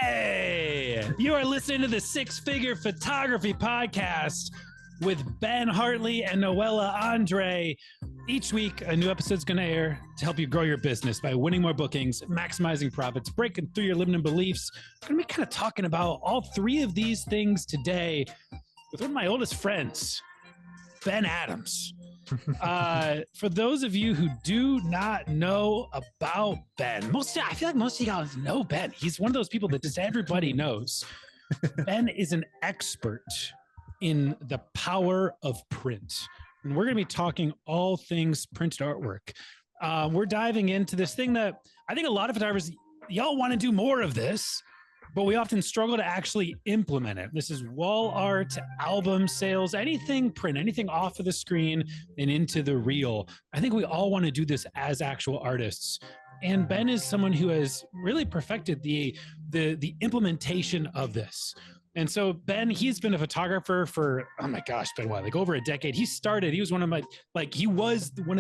Hey, you are listening to the Six Figure Photography Podcast with Ben Hartley and Noella Andre. Each week, a new episode is going to air to help you grow your business by winning more bookings, maximizing profits, breaking through your limiting beliefs. I'm going to be kind of talking about all three of these things today with one of my oldest friends, Ben Adams. For those of you who do not know about Ben, I feel like most of you guys know Ben. He's one of those people that just everybody knows. Ben is an expert in the power of print. And we're going to be talking all things printed artwork. We're diving into this thing that I think a lot of photographers, y'all want to do more of this, but we often struggle to actually implement it. This is wall art, album sales, anything print, anything off of the screen and into the reel. I think we all want to do this as actual artists. And Ben is someone who has really perfected the implementation of this. And so Ben, he's been a photographer for, oh my gosh, been what, like over a decade. He was one of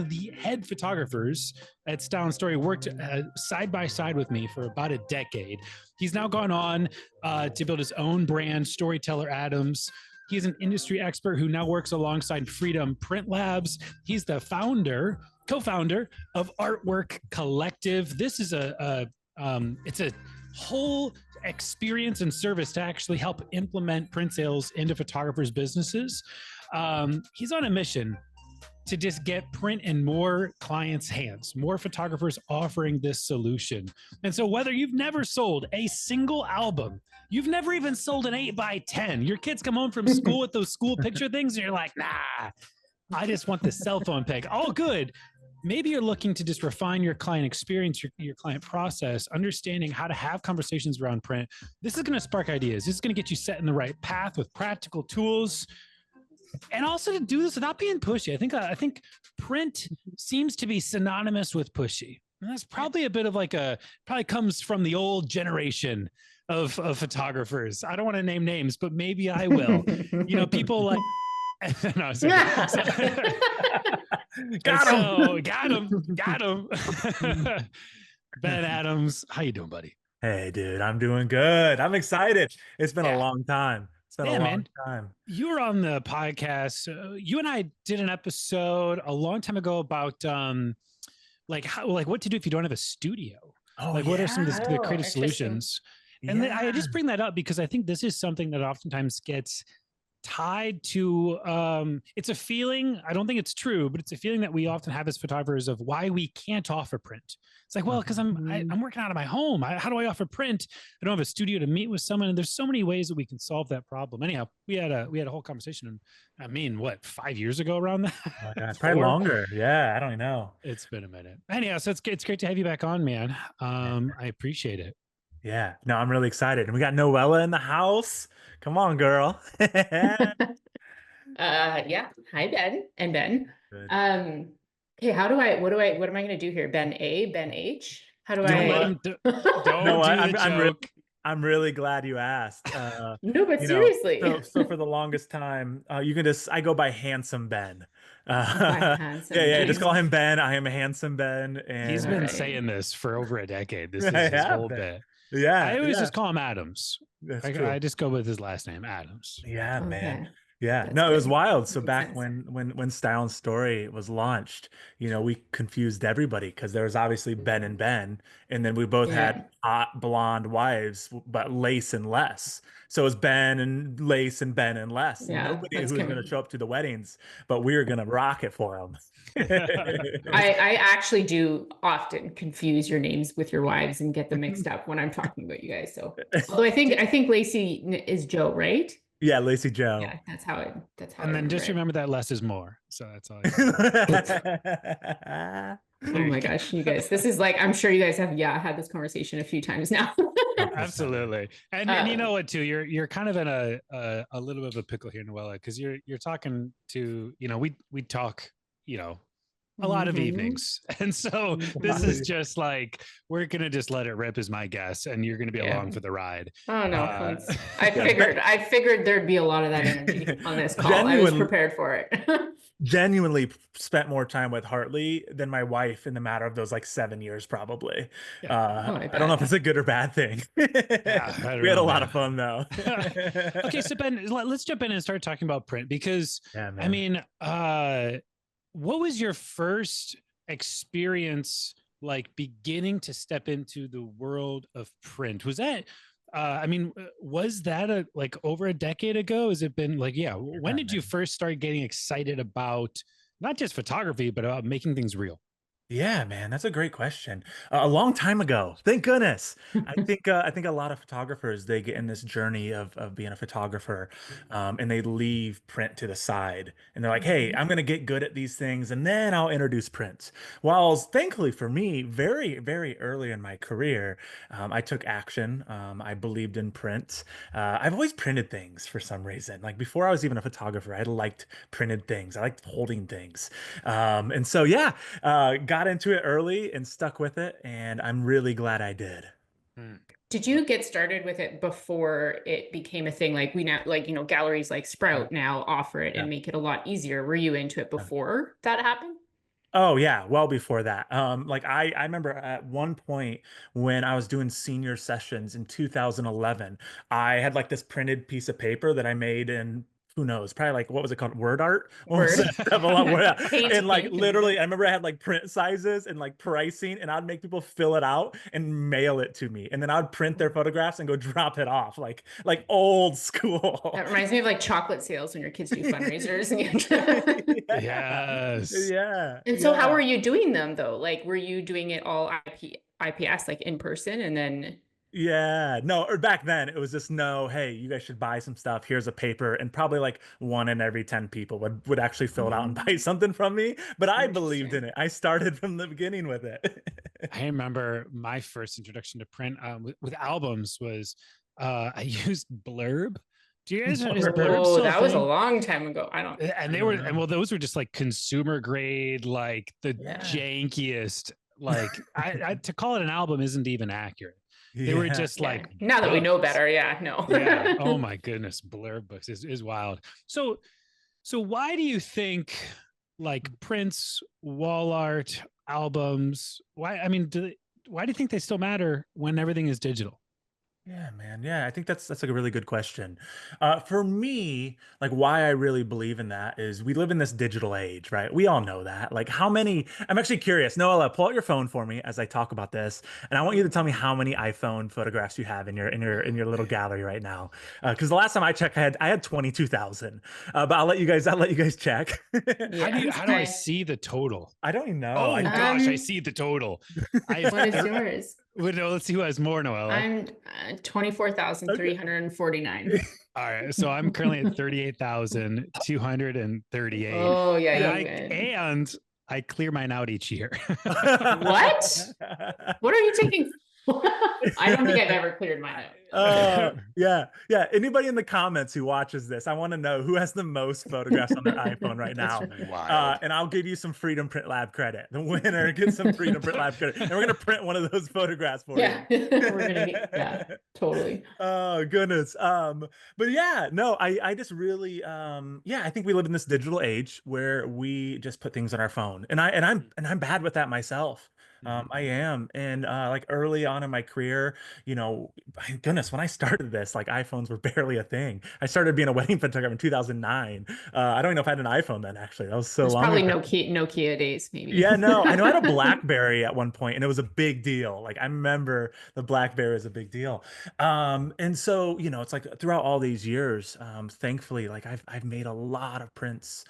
the head photographers at Style and Story, worked side by side with me for about a decade. He's now gone on to build his own brand, Storyteller Adams. He's an industry expert who now works alongside Freedom Print Labs. He's the co-founder of Artwork Collective. This is it's a whole experience and service to actually help implement print sales into photographers' businesses. He's on a mission to just get print in more clients' hands, more photographers offering this solution. And so whether you've never sold a single album, you've never even sold an 8x10, your kids come home from school with those school picture things and you're like, nah, I just want the cell phone pic. All good. Maybe you're looking to just refine your client experience, your client process, understanding how to have conversations around print. This is going to spark ideas. This is going to get you set in the right path with practical tools. And also to do this without being pushy. I think print seems to be synonymous with pushy. And that's probably a bit of probably comes from the old generation of photographers. I don't want to name names, but maybe I will. People like, no, got him. Ben Adams, how you doing, buddy? Hey, dude, I'm doing good. I'm excited. It's been a long time. It's been a long time. You were on the podcast. You and I did an episode a long time ago about what to do if you don't have a studio. What are some of the creative solutions? And I just bring that up because I think this is something that oftentimes gets tied to it's a feeling. I don't think it's true, but it's a feeling that we often have as photographers of why we can't offer print. It's like, well, because I'm working out of my home. How do I offer print? I don't have a studio to meet with someone. And there's so many ways that we can solve that problem. Anyhow, we had a whole conversation. I mean, 5 years ago around that? Oh, yeah, probably longer. Yeah, I don't know. It's been a minute. Anyhow, so it's great to have you back on, man. I appreciate it. Yeah, no, I'm really excited. And we got Noella in the house. Come on, girl. Yeah. Hi, Ben and Ben. Good. Okay, what am I going to do here? Ben A, Ben H? How do Don't I'm really glad you asked. No, but seriously. So for the longest time, I go by Handsome Ben. Just call him Ben. I am a Handsome Ben. And he's been saying this for over a decade. This is his whole bit. Yeah, I always just call him Adams. I just go with his last name, Adams. Yeah, okay. Man. Yeah, it was wild. So back when Style and Story was launched, we confused everybody because there was obviously Ben and Ben, and then we both had hot blonde wives, but Lace and Les. So it was Ben and Lace and Ben and Les. Yeah, nobody who was going to show up to the weddings, but we were going to rock it for them. I actually do often confuse your names with your wives and get them mixed up when I'm talking about you guys. So, although I think Lacey is Joe, right? Yeah, Lacey Joe. Yeah, that's how. And then just remember that less is more. So that's all. Oh my gosh, you guys! This is I'm sure you guys have had this conversation a few times now. Absolutely, and you know what too? You're kind of in a little bit of a pickle here, Noella, because you're talking to we talk a lot of Mhm. evenings. And so this is just like, we're going to just let it rip is my guess. And you're going to be along for the ride. Oh no, Uh, I figured there'd be a lot of that energy on this call. I was prepared for it. Genuinely spent more time with Hartley than my wife in the matter of those like 7 years, probably. I don't know if it's a good or bad thing. Yeah, We had a lot of fun though. Okay, so Ben, let's jump in and start talking about print because I mean, what was your first experience like beginning to step into the world of print? Was that I mean, was that like over a decade ago? Has it been like, when did you first start getting excited about not just photography, but about making things real? Yeah, man, that's a great question. A long time ago, thank goodness. I think a lot of photographers they get in this journey of being a photographer, and they leave print to the side, and they're like, "Hey, I'm gonna get good at these things, and then I'll introduce print." While thankfully for me, very very early in my career, I took action. I believed in print. I've always printed things for some reason. Like before I was even a photographer, I liked printed things. I liked holding things, and so yeah. Got into it early and stuck with it, and I'm really glad I did. Did you get started with it before it became a thing? Like we now, like, galleries like Sprout now offer it and make it a lot easier. Were you into it before that happened? Oh yeah, well before that. Like I remember at one point when I was doing senior sessions in 2011, I had like this printed piece of paper that I made in who knows, probably like what was it called? Word art? What was Word. that stuff? A lot word art. Paint, And like paint. literally, I remember I had like print sizes and like pricing, and I'd make people fill it out and mail it to me. And then I'd print their photographs and go drop it off, like old school. That reminds me of like chocolate sales when your kids do fundraisers. Yes. Yeah. And so how were you doing them though? Like, were you doing it all IPS, like in person, and then? Yeah, no, or back then it was just no, hey, you guys should buy some stuff. Here's a paper, and probably like one in every 10 people would actually fill it out and buy something from me. But I believed in it. I started from the beginning with it. I remember my first introduction to print with albums was I used Blurb. Do you guys know is Blurb? Oh, that was a long time ago. And they were, and well, those were just like consumer grade, like the jankiest. Like to call it an album isn't even accurate. They were just like, now that we know better, no. Yeah. Oh my goodness, Blurb books is wild. So why do you think like prints, wall art, albums? Why? I mean, why do you think they still matter when everything is digital? Yeah, man. Yeah, I think that's like a really good question. For me, like why I really believe in that is we live in this digital age, right? We all know that. Like how many, I'm actually curious. Noella, pull out your phone for me as I talk about this. And I want you to tell me how many iPhone photographs you have in your little gallery right now. Because the last time I checked, I had 22,000. But I'll let you guys check. How do I see the total? I don't even know. Oh gosh, I see the total. What is yours? Well, no, let's see who has more, Noella. I'm 24,349. All right, so I'm currently at 38,238. Oh yeah, and I clear mine out each year. What? What are you taking? I don't think I've ever cleared mine out. Yeah. Anybody in the comments who watches this, I want to know who has the most photographs on their iPhone right now. And I'll give you some Freedom Print Lab credit. The winner gets some Freedom Print Lab credit, and we're gonna print one of those photographs for you. We're gonna totally. Oh goodness. But yeah, no, I just really, I think we live in this digital age where we just put things on our phone, and I'm bad with that myself. I am. And like early on in my career, my goodness, when I started this, like iPhones were barely a thing. I started being a wedding photographer in 2009. I don't even know if I had an iPhone then, actually. That was so long probably ago. Nokia days, maybe. Yeah, no, I know I had a BlackBerry at one point, and it was a big deal. Like I remember the BlackBerry was a big deal. And so, it's like throughout all these years, thankfully, like I've made a lot of prints,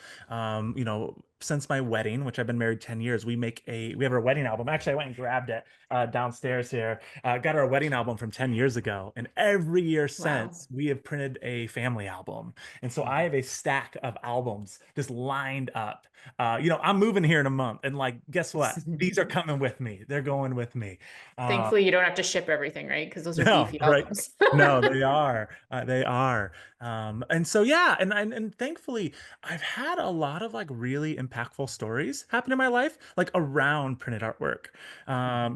since my wedding, which I've been married 10 years. We have our wedding album. Actually, I went and grabbed it downstairs here. Got our wedding album from 10 years ago. And every year since, we have printed a family album. And so I have a stack of albums just lined up. I'm moving here in a month. And like, guess what? These are coming with me. They're going with me. Thankfully, you don't have to ship everything, right? Because those are beefy albums. No, they are. They are. And so, yeah. And thankfully, I've had a lot of like really impactful impactful stories happen in my life, like around printed artwork.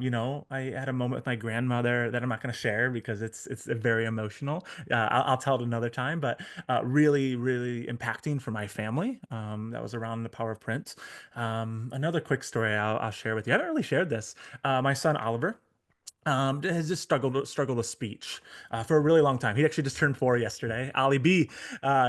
You know, I had a moment with my grandmother that I'm not going to share because it's very emotional. I'll tell it another time, but really, really impacting for my family. That was around the power of print. Another quick story I'll share with you. I haven't really shared this. My son Oliver has just struggled with speech for a really long time. He actually just turned 4 yesterday. Ali B,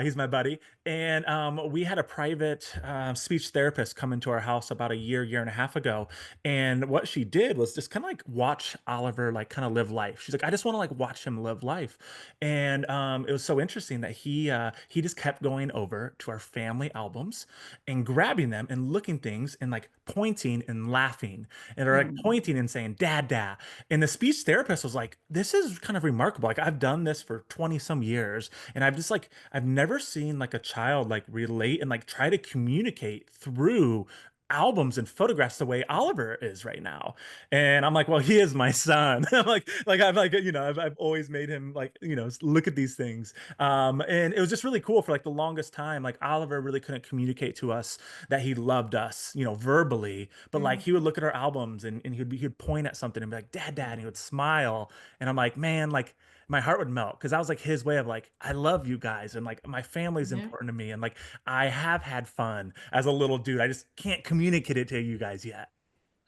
he's my buddy, and we had a private speech therapist come into our house about a year and a half ago. And what she did was just kind of like watch Oliver like kind of live life. She's like, I just want to like watch him live life. And it was so interesting that he just kept going over to our family albums and grabbing them and looking things and like pointing and laughing and or like pointing and saying, Dad, Dad. And the speech therapist was like, this is kind of remarkable. Like I've done this for 20 some years. And I've just like, I've never seen like a child like relate and like try to communicate through albums and photographs the way Oliver is right now. And I'm like, well, he is my son. I'm I'm like, you know, I've always made him like, you know, look at these things. And it was just really cool for like the longest time. Like Oliver really couldn't communicate to us that he loved us, you know, verbally, but like he would look at our albums and he'd point at something and be like, Dad, Dad, and he would smile. And I'm like, man, like my heart would melt because that was like his way of like, I love you guys and like my family's Yeah. important to me and like I have had fun as a little dude. I just can't communicate it to you guys yet.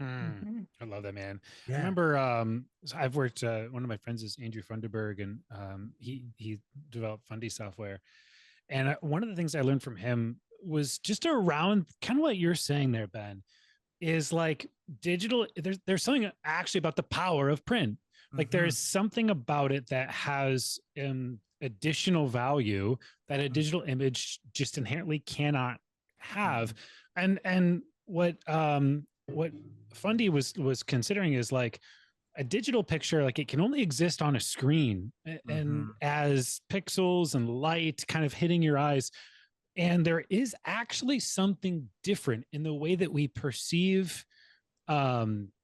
I love that, man. I Yeah. remember so I've worked one of my friends is Andrew Funderburg, and he developed Fundy software. And one of the things I learned from him was just around kind of what you're saying there, Ben, is like digital. There's something actually about the power of print. Like there's something about it that has additional value that a digital image just inherently cannot have. And what Fundy was considering is like a digital picture, like it can only exist on a screen and as pixels and light kind of hitting your eyes. And there is actually something different in the way that we perceive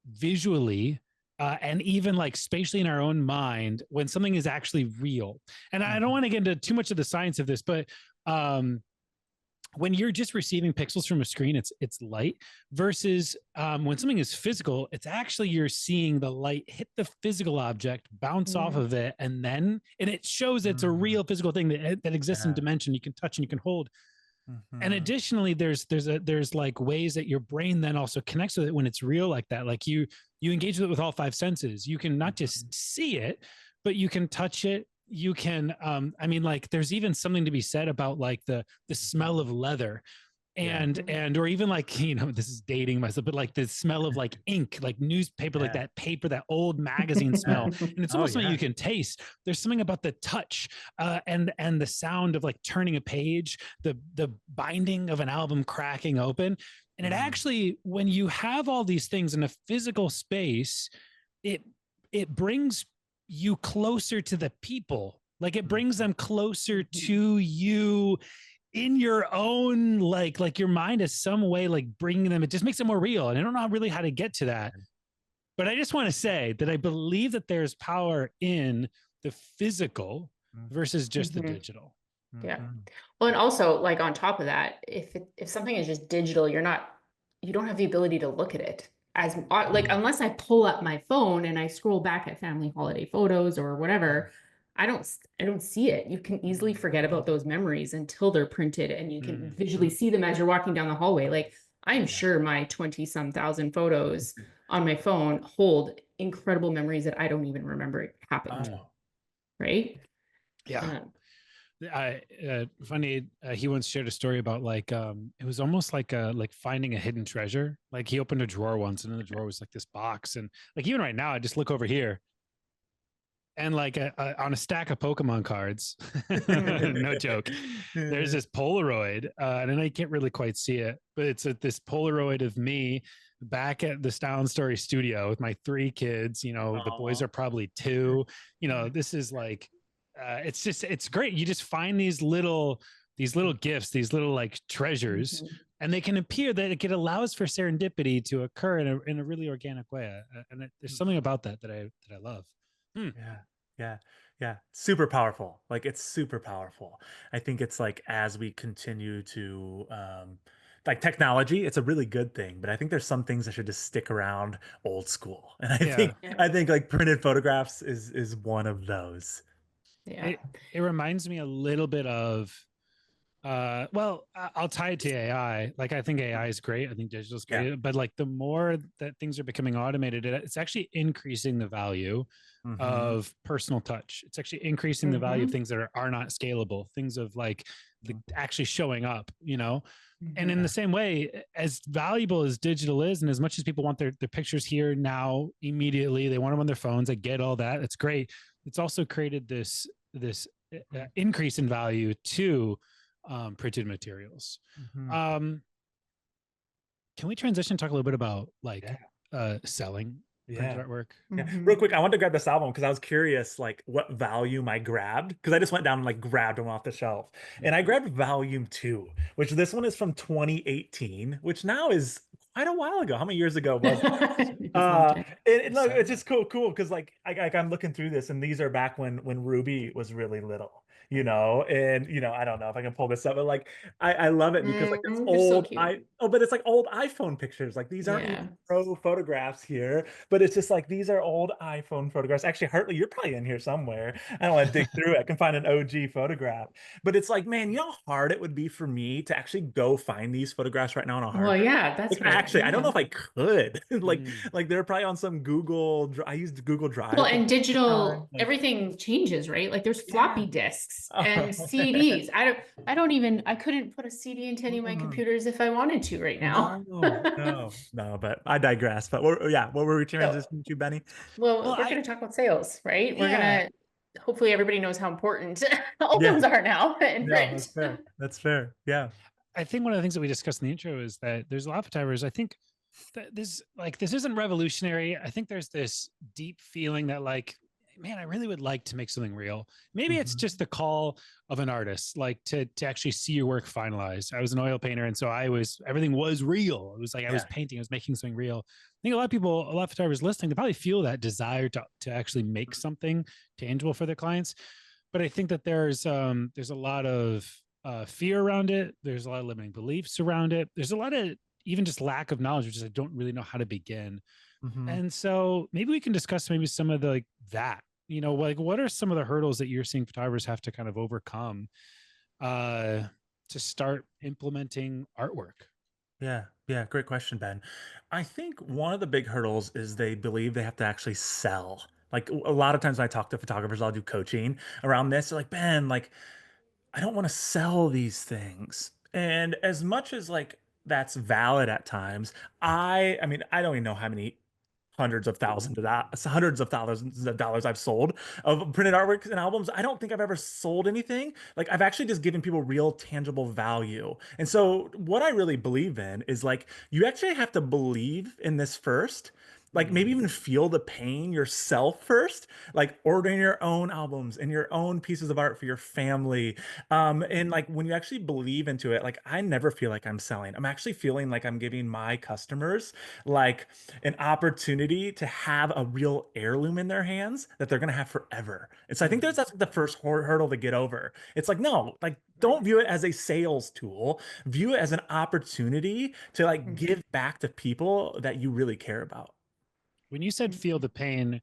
visually and even like spatially in our own mind when something is actually real. And I don't want to get into too much of the science of this, but when you're just receiving pixels from a screen, it's light versus when something is physical, it's actually you're seeing the light hit the physical object, bounce off of it, and it shows it's a real physical thing that exists in dimension you can touch and you can hold. And additionally, there's like ways that your brain then also connects with it when it's real like that. Like you engage with it with all 5 senses. You can not just see it, but you can touch it. You can I mean, like there's even something to be said about like the smell of leather and or even like, you know, this is dating myself, but like the smell of like ink, like newspaper, like that paper, that old magazine smell. And it's almost something you can taste. There's something about the touch and the sound of like turning a page, the binding of an album cracking open. And it actually, when you have all these things in a physical space, it brings you closer to the people. Like it brings them closer to you in your own, like your mind is some way like bringing them, it just makes it more real. And I don't know really how to get to that, but I just want to say that I believe that there's power in the physical versus just the digital. Yeah. Well, and also like on top of that, if something is just digital, you don't have the ability to look at it as like, unless I pull up my phone and I scroll back at family holiday photos or whatever, I don't see it. You can easily forget about those memories until they're printed and you can visually see them as you're walking down the hallway. Like I'm sure my 20 some thousand photos on my phone hold incredible memories that I don't even remember it happened. Right? Yeah. Funny, he once shared a story about like it was almost like finding a hidden treasure. Like he opened a drawer once and in the drawer was like this box, and like even right now I just look over here and like on a stack of Pokemon cards, no joke, there's this Polaroid and I can't really quite see it, but it's this Polaroid of me back at the Style Story studio with my 3 kids. You know, the boys are probably 2. You know, this is like it's great. You just find these little gifts, these little like treasures, and they can appear that it allows for serendipity to occur in a really organic way. And there's something about that I love. Yeah. Super powerful. Like it's super powerful. I think it's like as we continue to like technology, it's a really good thing, but I think there's some things that should just stick around old school. And Yeah. I think like printed photographs is one of those. Yeah. It reminds me a little bit of well, I'll tie it to AI. Like, I think AI is great. I think digital is Yeah. great. But like, the more that things are becoming automated, it's actually increasing the value of personal touch. It's actually increasing the value of things that are not scalable, things of like actually showing up, you know? And in the same way, as valuable as digital is, and as much as people want their pictures here now, immediately, they want them on their phones. I get all that. It's great. It's also created this increase in value to printed materials. Can we transition, talk a little bit about like selling printed artwork? Yeah. Real quick, I wanted to grab this album because I was curious like what volume I grabbed, because I just went down and like grabbed them off the shelf. And I grabbed volume 2, which this one is from 2018, which now is quite a while ago. How many years ago was it? No, it's just cool because like I'm looking through this, and these are back when Ruby was really little, you know. And you know, I don't know if I can pull this up, but like I love it because like it's old but it's like old iPhone pictures. Like these aren't even pro photographs here, but it's just like these are old iPhone photographs. Actually, Hartley, you're probably in here somewhere. I don't want to dig through it. I can find an OG photograph. But it's like, man, you know how hard it would be for me to actually go find these photographs right now on a hard drive? Yeah, that's like, actually, I don't know if I could. Like they're probably on some Google. I used Google Drive. Well, and digital, everything changes, right? Like there's floppy disks and CDs. I couldn't put a CD into any of my computers if I wanted to right now. No, but I digress. But what were we transitioning to, Benny? Well, we're going to talk about sales, right? We're going to, hopefully everybody knows how important albums are now in print. That's fair. Yeah. I think one of the things that we discussed in the intro is that there's a lot of photographers, I think that this isn't revolutionary. I think there's this deep feeling that like, man, I really would like to make something real. Maybe it's just the call of an artist, like to actually see your work finalized. I was an oil painter, and so everything was real. It was like I was painting, I was making something real. I think a lot of photographers listening, they probably feel that desire to actually make something tangible for their clients. But I think that there's a lot of fear around it. There's a lot of limiting beliefs around it. There's a lot of even just lack of knowledge, which is I don't really know how to begin. And so maybe we can discuss maybe some of the like that, you know, like what are some of the hurdles that you're seeing photographers have to kind of overcome to start implementing artwork? Yeah, great question, Ben. I think one of the big hurdles is they believe they have to actually sell. Like a lot of times when I talk to photographers, I'll do coaching around this. They're like, Ben, like I don't want to sell these things. And as much as like that's valid at times, I mean, I don't even know how many hundreds of thousands of dollars I've sold of printed artwork and albums. I don't think I've ever sold anything. Like I've actually just given people real tangible value. And so what I really believe in is like you actually have to believe in this first. Like maybe even feel the pain yourself first, like ordering your own albums and your own pieces of art for your family. And like when you actually believe into it, like I never feel like I'm selling. I'm actually feeling like I'm giving my customers like an opportunity to have a real heirloom in their hands that they're going to have forever. And so I think that's the first hurdle to get over. It's like, no, like don't view it as a sales tool, view it as an opportunity to like give back to people that you really care about. When you said feel the pain,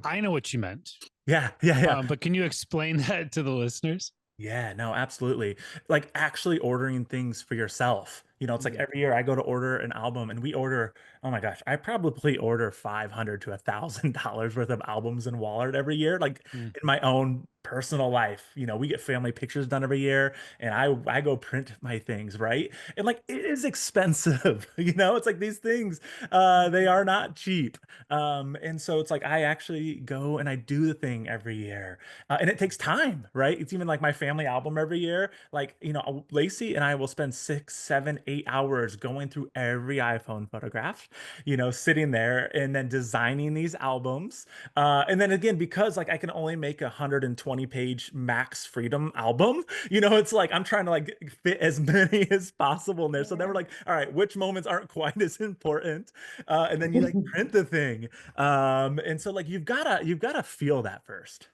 I know what you meant. Yeah. But can you explain that to the listeners? Yeah, no, absolutely. Like actually ordering things for yourself. You know, it's like every year I go to order an album and we order, oh my gosh, I probably order $500 to $1,000 worth of albums in Walmart every year, like in my own personal life. You know, we get family pictures done every year and I go print my things, right? And like it is expensive, you know, it's like these things, they are not cheap. And so it's like I actually go and I do the thing every year. And it takes time, right? It's even like my family album every year. Like, you know, Lacey and I will spend 6, 7, 8 hours going through every iPhone photograph, you know, sitting there and then designing these albums. And then again, because like I can only make a 120-page max freedom album, you know, it's like I'm trying to like fit as many as possible in there. So then we're like, all right, which moments aren't quite as important? And then you like print the thing. And so like you've gotta feel that first.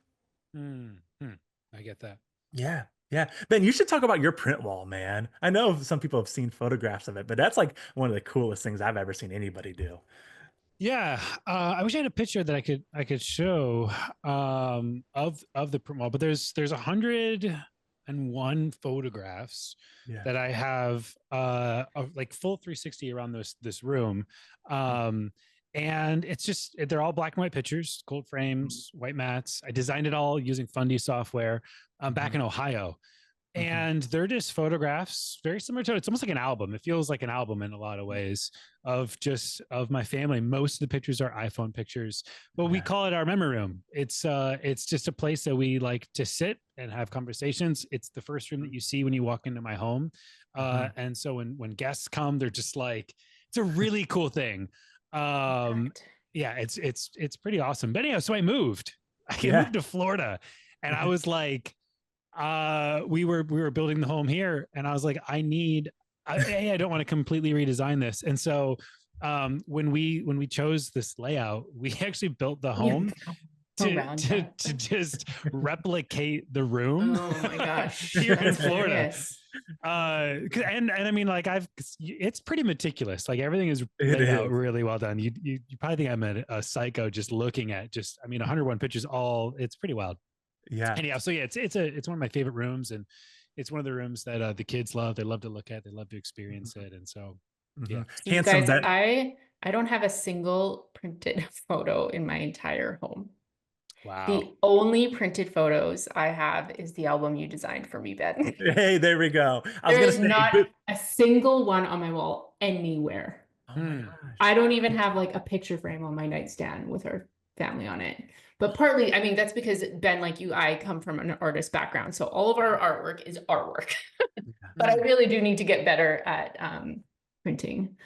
I get that. Yeah. Yeah. Ben, you should talk about your print wall, man. I know some people have seen photographs of it, but that's like one of the coolest things I've ever seen anybody do. Yeah, I wish I had a picture that I could show of the print wall, but there's 101 photographs Yeah. that I have of like full 360 around this room. Um, and it's just they're all black and white pictures, gold frames, white mats. I designed it all using Fundy software back in Ohio, and they're just photographs very similar to it's almost like an album. It feels like an album in a lot of ways of just of my family. Most of the pictures are iPhone pictures, but we Yeah. call it our memory room. It's just a place that we like to sit and have conversations. It's the first room that you see when you walk into my home, and so when guests come, they're just like, it's a really cool thing. Correct. Yeah, it's pretty awesome. But anyhow, so I moved. I Yeah. moved to Florida, and I was like, we were building the home here, and I was like, I don't want to completely redesign this. And so when we chose this layout, we actually built the home to just replicate the room. Oh my gosh. Here in That's Florida. hilarious. And I mean, like it's pretty meticulous. Like everything is laid out really well done. You probably think I'm a psycho just looking at 101 pictures. It's pretty wild. Yeah. Anyhow, so yeah, it's one of my favorite rooms, and it's one of the rooms that the kids love. They love to look at. They love to experience it, and so yeah. You Handsome guys, Ben. I don't have a single printed photo in my entire home. Wow. The only printed photos I have is the album you designed for me, Ben. Hey, there we go. There is not a single one on my wall anywhere. Oh my gosh. I don't even have like a picture frame on my nightstand with our family on it. But partly, I mean, that's because Ben, like you, I come from an artist background. So all of our artwork is artwork. But I really do need to get better at printing.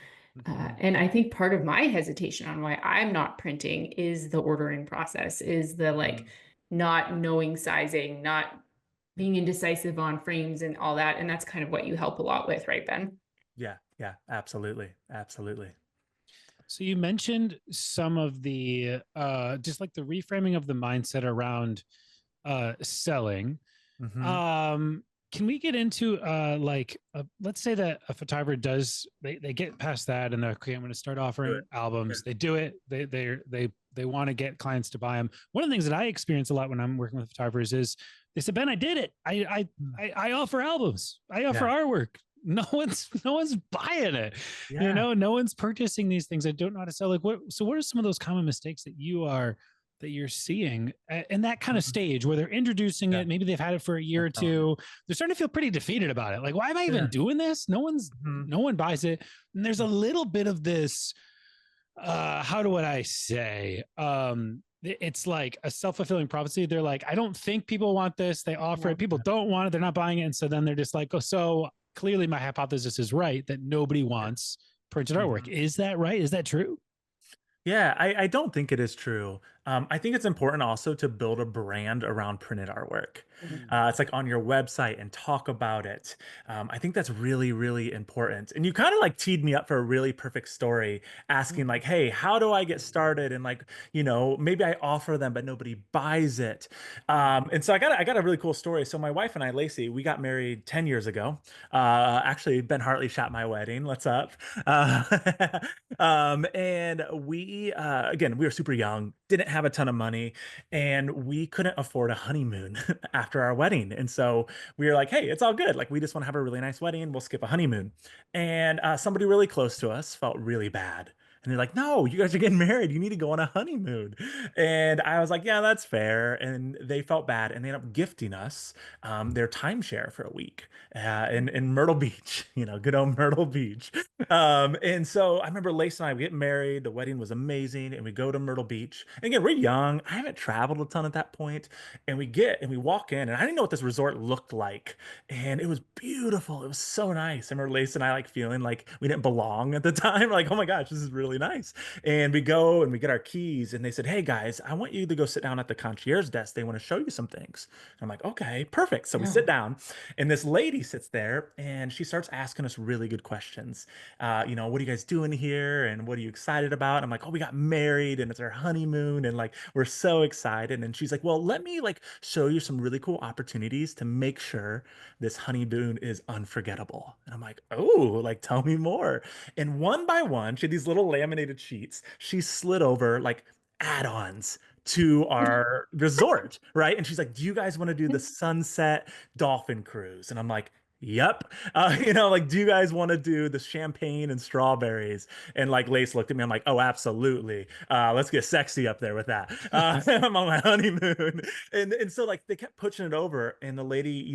And I think part of my hesitation on why I'm not printing is the ordering process, is the like not knowing sizing, not being indecisive on frames and all that. And that's kind of what you help a lot with, right, Ben? Yeah, absolutely. Absolutely. So you mentioned some of the just like the reframing of the mindset around selling. Can we get into let's say that a photographer they get past that and they're okay, I'm going to start offering albums. They do it. They want to get clients to buy them. One of the things that I experience a lot when I'm working with photographers is they said, Ben, I did it. I offer albums. I offer artwork. No one's buying it. No one's purchasing these things. I don't know how to sell. What are some of those common mistakes that you're seeing in that kind of stage where they're introducing it? Maybe they've had it for a year or two. They're starting to feel pretty defeated about it. Like, why am I even doing this? No one buys it. And there's a little bit of this, how do I say? It's like a self-fulfilling prophecy. They're like, I don't think people want this. They offer it. People don't want it. They're not buying it. And so then they're just like, oh, so clearly my hypothesis is right that nobody wants printed artwork. Is that right? Is that true? Yeah, I don't think it is true. I think it's important also to build a brand around printed artwork. It's like on your website and talk about it. I think that's really, really important. And you kind of like teed me up for a really perfect story, asking like, hey, how do I get started? And like, maybe I offer them, but nobody buys it. And so I got a really cool story. So my wife and I, Lacey, we got married 10 years ago. Actually, Ben Hartley shot my wedding. What's up? And again, we were super young, didn't have a ton of money, and we couldn't afford a honeymoon after our wedding. And so we were like, hey, it's all good. Like, we just want to have a really nice wedding. We'll skip a honeymoon. And somebody really close to us felt really bad. And they're like, no, you guys are getting married. You need to go on a honeymoon. And I was like, yeah, that's fair. And they felt bad. And they ended up gifting us their timeshare for a week in Myrtle Beach, good old Myrtle Beach. And so I remember Lace and I, we get married. The wedding was amazing. And we go to Myrtle Beach. And again, we're young. I haven't traveled a ton at that point. And we walk in. And I didn't know what this resort looked like. And it was beautiful. It was so nice. I remember Lace and I like feeling like we didn't belong at the time. Like, oh my gosh, this is really really nice. And we go and we get our keys, and they said, hey guys, I want you to go sit down at the concierge desk. They want to show you some things. And I'm like, okay, perfect. So we sit down, and this lady sits there, and she starts asking us really good questions. What are you guys doing here? And what are you excited about? And I'm like, oh, we got married and it's our honeymoon. And like, we're so excited. And she's like, well, let me like show you some really cool opportunities to make sure this honeymoon is unforgettable. And I'm like, oh, like, tell me more. And one by one, she had these little laminated sheets. She slid over like add-ons to our resort, right? And she's like, do you guys want to do the sunset dolphin cruise? And I'm like, yep. Like, do you guys want to do the champagne and strawberries? And like Lace looked at me, I'm like, oh, absolutely. Let's get sexy up there with that. I'm on my honeymoon. And so like they kept pushing it over, and the lady,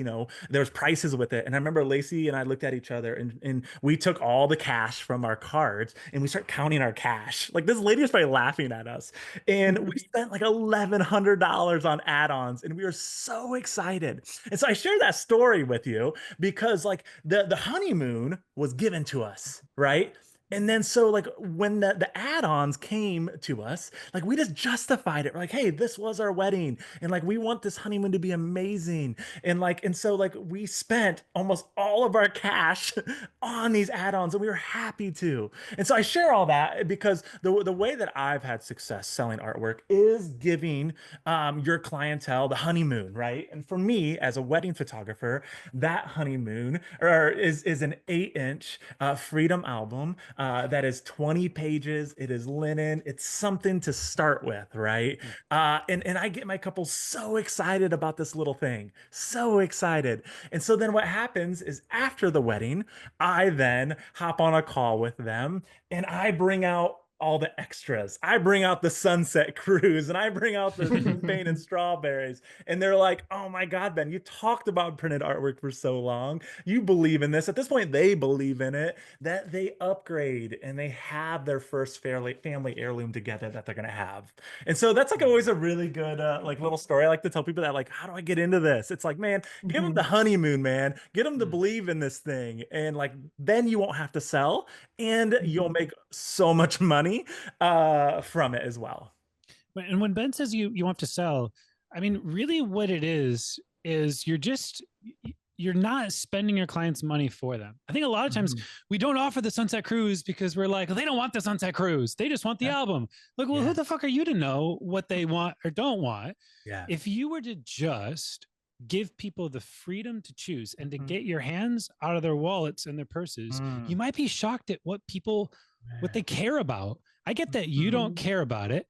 there was prices with it. And I remember Lacey and I looked at each other, and we took all the cash from our cards and we start counting our cash. Like this lady was probably laughing at us. And we spent like $1,100 on add-ons, and we were so excited. And so I share that story with you because like the honeymoon was given to us, right? And then so like when the add-ons came to us, like we just justified it. We're like, hey, this was our wedding, and like we want this honeymoon to be amazing. And so like we spent almost all of our cash on these add-ons, and we were happy to. And so I share all that because the way that I've had success selling artwork is giving your clientele the honeymoon, right? And for me as a wedding photographer, that honeymoon is an 8-inch Freedom album that is 20 pages. It is linen. It's something to start with, right? And I get my couple so excited about this little thing, so excited. And so then what happens is after the wedding, I then hop on a call with them, and I bring out all the extras. I bring out the sunset cruise, and I bring out the champagne and strawberries. And they're like, oh my God, Ben, you talked about printed artwork for so long. You believe in this. At this point, they believe in it, that they upgrade and they have their first family heirloom together that they're going to have. And so that's like always a really good like little story. I like to tell people that, like, how do I get into this? It's like, man, give them the honeymoon, man. Get them to believe in this thing. And like, then you won't have to sell, and you'll make so much money from it as well. And when Ben says you want to sell, I mean, really what it is you're not spending your clients' money for them. I think a lot of times we don't offer the sunset cruise because we're like, well, they don't want the sunset cruise. They just want the album. Like, well, who the fuck are you to know what they want or don't want? Yeah. If you were to just give people the freedom to choose and to get your hands out of their wallets and their purses, you might be shocked at what they care about. I get that you don't care about it,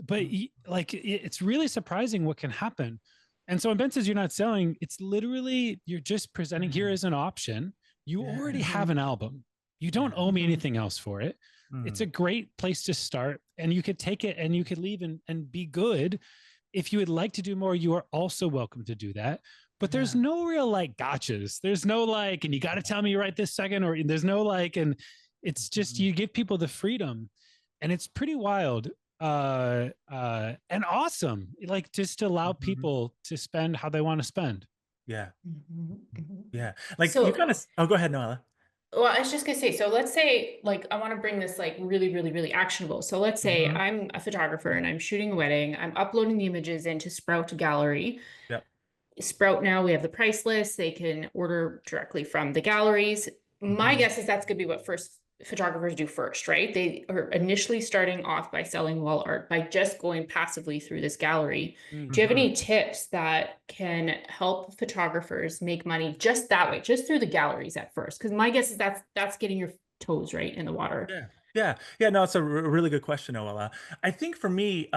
but like it's really surprising what can happen. And so when Ben says you're not selling, it's literally you're just presenting here as an option. You already have an album. You don't owe me anything else for it. It's a great place to start, and you could take it and you could leave and be good. If you would like to do more, you are also welcome to do that. But there's no real like gotchas. There's no like, and you got to tell me right this second, or there's no like, and it's just you give people the freedom, and it's pretty wild and awesome. Like just to allow people to spend how they want to spend. Yeah. Yeah. Like so, you kind of, oh, go ahead, Noella. Well, I was just gonna say, so let's say like I want to bring this like really, really, really actionable. So let's say I'm a photographer and I'm shooting a wedding. I'm uploading the images into Sprout Gallery. Yep. Sprout now, we have the price list. They can order directly from the galleries. My guess is that's gonna be what first photographers do first, right? They are initially starting off by selling wall art by just going passively through this gallery. Do you have any tips that can help photographers make money just that way, just through the galleries at first? Because my guess is that's getting your toes right in the water. Yeah. No, it's a really good question, Noella. I think for me,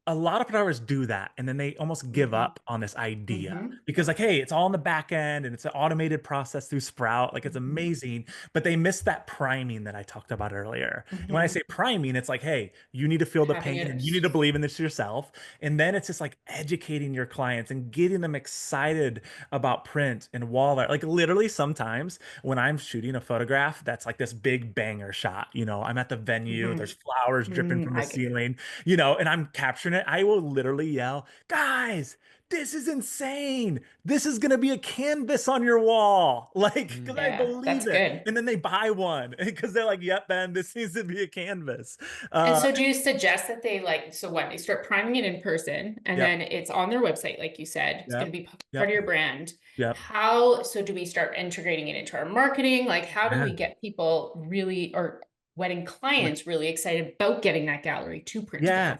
a lot of photographers do that, and then they almost give up on this idea because like, hey, it's all in the back end and it's an automated process through Sprout. Like it's amazing, but they miss that priming that I talked about earlier. And when I say priming, it's like, hey, you need to feel the pain and you need to believe in this yourself. And then it's just like educating your clients and getting them excited about print and wall art. Like literally sometimes when I'm shooting a photograph, that's like this big banger shot, I'm at the venue, there's flowers dripping from the ceiling, and I'm capturing it. I will literally yell, guys, this is insane. This is going to be a canvas on your wall. Like, because I Yeah, that's believe it. good. And then they buy one because they're like, yep, Ben, this needs to be a canvas. And so do you suggest that they like, so when they start priming it in person and Yep, then it's on their website, like you said, it's going yep, to be part yep, of your brand. yep. How, so do we start integrating it into our marketing? Like, how do Yeah. we get people really, or wedding clients really excited about getting that gallery to print it Yeah. out?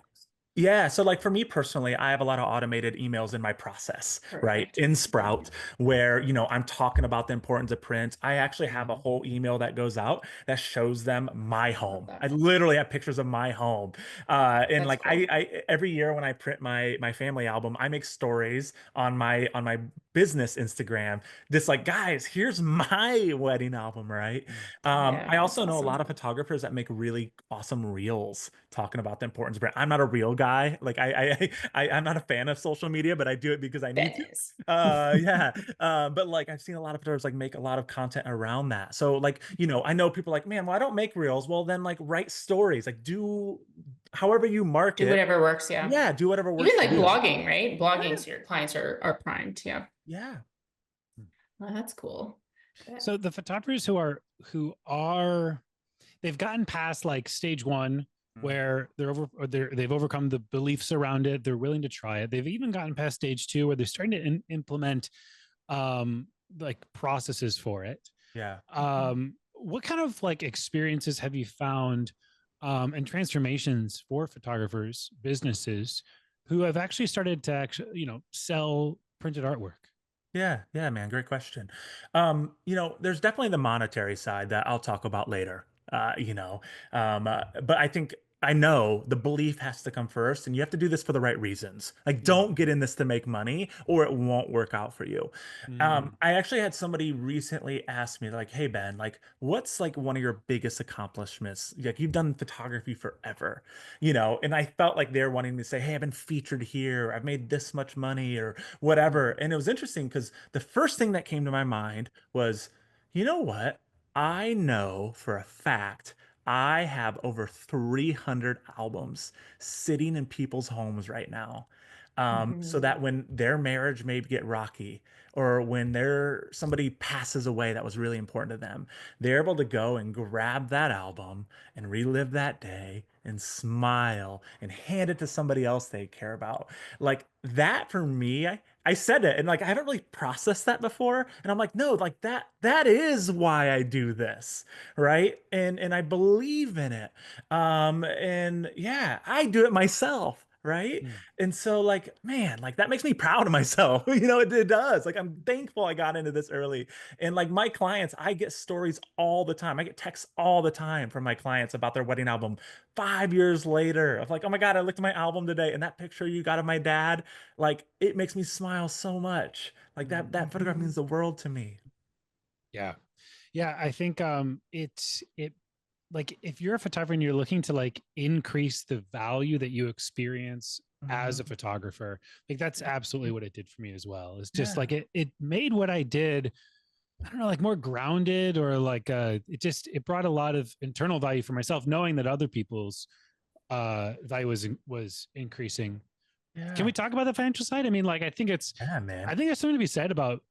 Yeah, so like for me personally, I have a lot of automated emails in my process, right? Perfect. In Sprout, where, I'm talking about the importance of print. I actually have a whole email that goes out that shows them my Love home. I that. literally have pictures of my home. And That's like cool. I every year when I print my family album, I make stories on my business Instagram. Just like, guys, here's my wedding album, right? Yeah, I that's also know a lot awesome. of photographers that make really awesome reels talking about the importance of brand. I'm not a real guy. Like I'm not a fan of social media, but I do it because I need Ben to. is. Yeah. But like I've seen a lot of photographers like make a lot of content around that. So like, I know people like, man, well, I don't make reels. Well, then like write stories. Like do however you Do market. whatever works, yeah. Yeah, do whatever works Even for like you. blogging, right? Blogging, Yeah. so your clients are primed. Yeah. Yeah. Well, that's cool. So the photographers who are they've gotten past like stage one Mm. where they've overcome the beliefs around it. They're willing to try it. They've even gotten past stage two where they're starting to implement um like processes for it. Yeah. What kind of like experiences have you found and transformations for photographers, businesses who have actually started to actually, sell printed artwork? Yeah, yeah, man, great question. There's definitely the monetary side that I'll talk about later. But I know the belief has to come first, and you have to do this for the right reasons. Like, don't get in this to make money, or it won't work out for you. Mm. I actually had somebody recently ask me, like, "Hey Ben, like, what's like one of your biggest accomplishments? Like, you've done photography forever, and I felt like they're wanting to say, hey, I've been featured here, I've made this much money, or whatever. And it was interesting because the first thing that came to my mind was, you know what? I know for a fact I have over 300 albums sitting in people's homes right now. So Mhm. that when their marriage may get rocky, or when somebody passes away that was really important to them, they're able to go and grab that album and relive that day and smile and hand it to somebody else they care about. Like that for me, I said it and like I haven't really processed that before. And I'm like, no, like that is why I do this, right? And I believe in it. And yeah, I do it myself, right? Mm. And so like, man, like that makes me proud of myself. It does. Like I'm thankful I got into this early. And like my clients, I get stories all the time. I get texts all the time from my clients about their wedding album 5 years later of like, oh my God, I looked at my album today and that picture you got of my dad, like it makes me smile so much. Like that photograph means the world to me. Yeah. Yeah, I think it like if you're a photographer and you're looking to like increase the value that you experience as a Mhm. photographer, like that's absolutely what it did for me as well. It's just Yeah. like it made what I did, I don't know, like more grounded, or like it brought a lot of internal value for myself, knowing that other people's value was increasing. Can Yeah. we talk about the financial side? I mean, like Yeah, man. I think there's something to be said about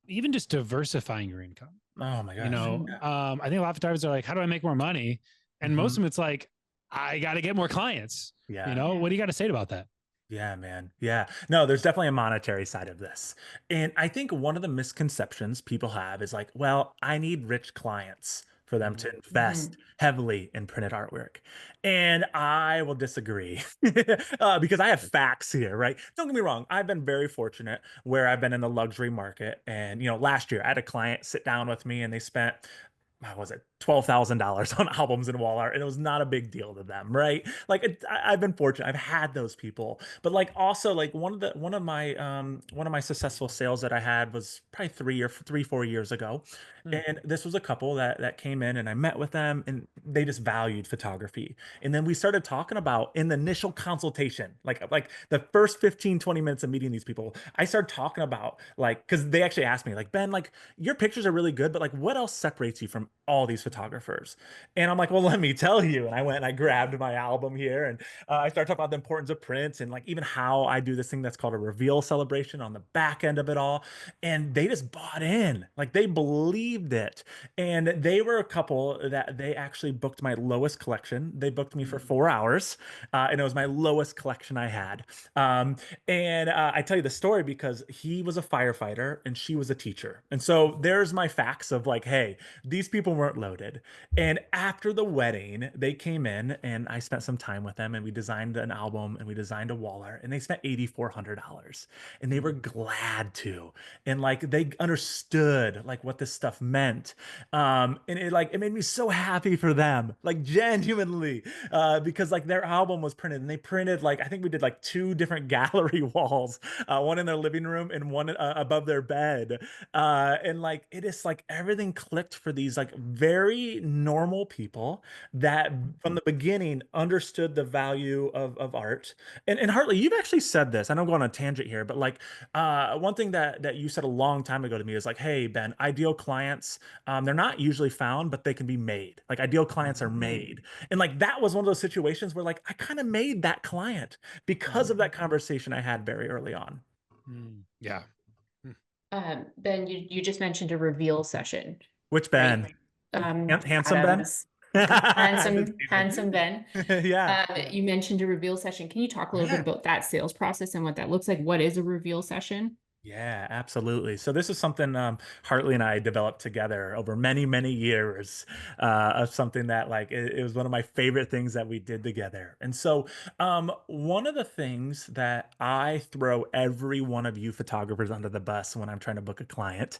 even just diversifying your income. Oh my gosh. Yeah. I think a lot of photographers are like, how do I make more money? And most of Mhm. them, it's like, I got to get more clients. Yeah. What Yeah. do you got to say about that? Yeah, man. Yeah. No, there's definitely a monetary side of this. And I think one of the misconceptions people have is like, well, I need rich clients for them to invest Mhm. heavily in printed artwork. And I will disagree because I have facts here, right? Don't get me wrong. I've been very fortunate where I've been in the luxury market. And, last year I had a client sit down with me and they spent, what was it, $12,000 on albums and wall art, and it was not a big deal to them, right? Like I've been fortunate, I've had those people, but like also like one of my successful sales that I had was probably 4 years ago, Hmm. and this was a couple that came in, and I met with them, and they just valued photography, and then we started talking about in the initial consultation, like the first 15-20 minutes of meeting these people, I started talking about like because they actually asked me like, Ben, like your pictures are really good, but like what else separates you from all these photographers. And I'm like, well, let me tell you. And I went and I grabbed my album here, and I started talking about the importance of prints and like even how I do this thing that's called a reveal celebration on the back end of it all. And they just bought in, like they believed it. And they were a couple that they actually booked my lowest collection. They booked me for 4 hours, and it was my lowest collection I had. Um, and I tell you the story because he was a firefighter and she was a teacher. And so there's my facts of like, hey, these people weren't loaded. And after the wedding, they came in and I spent some time with them and we designed an album and we designed a wall art and they spent $8,400 and they were glad to. And like they understood like what this stuff meant. And it made me so happy for them, like genuinely, because like their album was printed and they printed like, I think we did like two different gallery walls, one in their living room and one above their bed. And like it is like everything clicked for these like very normal people that from the beginning understood the value of art. And Hartley, you've actually said this. I know I'm going on a tangent here, but like one thing that you said a long time ago to me is like, hey, Ben, ideal clients, they're not usually found, but they can be made. Like ideal clients are made. And like that was one of those situations where like I kind of made that client because of that conversation I had very early on. Yeah. Ben, you just mentioned a reveal session, Which Ben? right? Handsome Ben? Adams. Just Handsome Ben. kidding. Yeah. You mentioned a reveal session. Can you talk a little bit about that sales process and what that looks like? What is a reveal session? Yeah, absolutely. So this is something Hartley and I developed together over many, many years of something that like it was one of my favorite things that we did together. And so one of the things that I throw every one of you photographers under the bus when I'm trying to book a client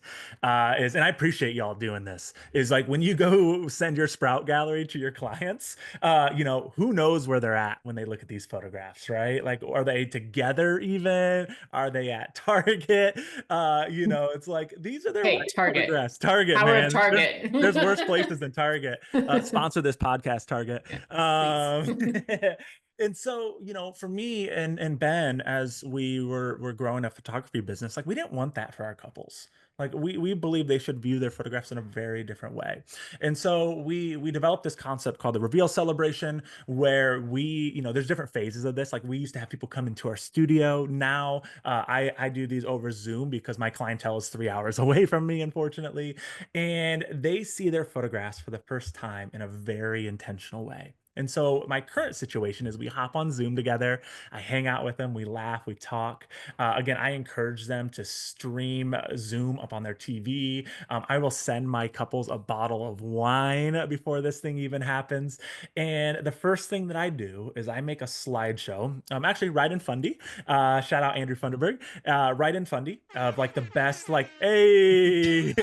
is, and I appreciate y'all doing this, is like when you go send your Sprout gallery to your clients, who knows where they're at when they look at these photographs, right? Like, are they together even? Are they at Target? It's like these are their Hey, wedding Target. photographs. Target, Power of man. Target. There's worse places than Target. Sponsor this podcast, Target. Yeah, And so, for me and Ben, as we're growing a photography business, like we didn't want that for our couples. Like we believe they should view their photographs in a very different way. And so we developed this concept called the reveal celebration, where there's different phases of this. Like we used to have people come into our studio. Now I do these over Zoom because my clientele is 3 hours away from me, unfortunately. And they see their photographs for the first time in a very intentional way. And so my current situation is we hop on Zoom together. I hang out with them. We laugh. We talk. Again, I encourage them to stream Zoom up on their TV. I will send my couples a bottle of wine before this thing even happens. And the first thing that I do is I make a slideshow. Actually, right in Fundy. Shout out Andrew Funderburg. Right in Fundy of like the best, like, hey,